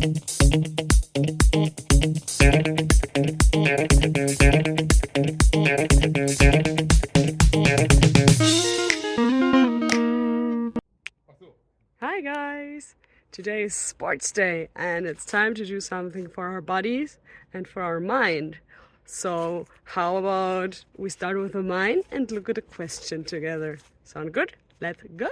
Hi guys! Today is sports day and it's time to do something for our bodies and for our mind. So how about we start with the mind and look at a question together? Sound good? Let's go!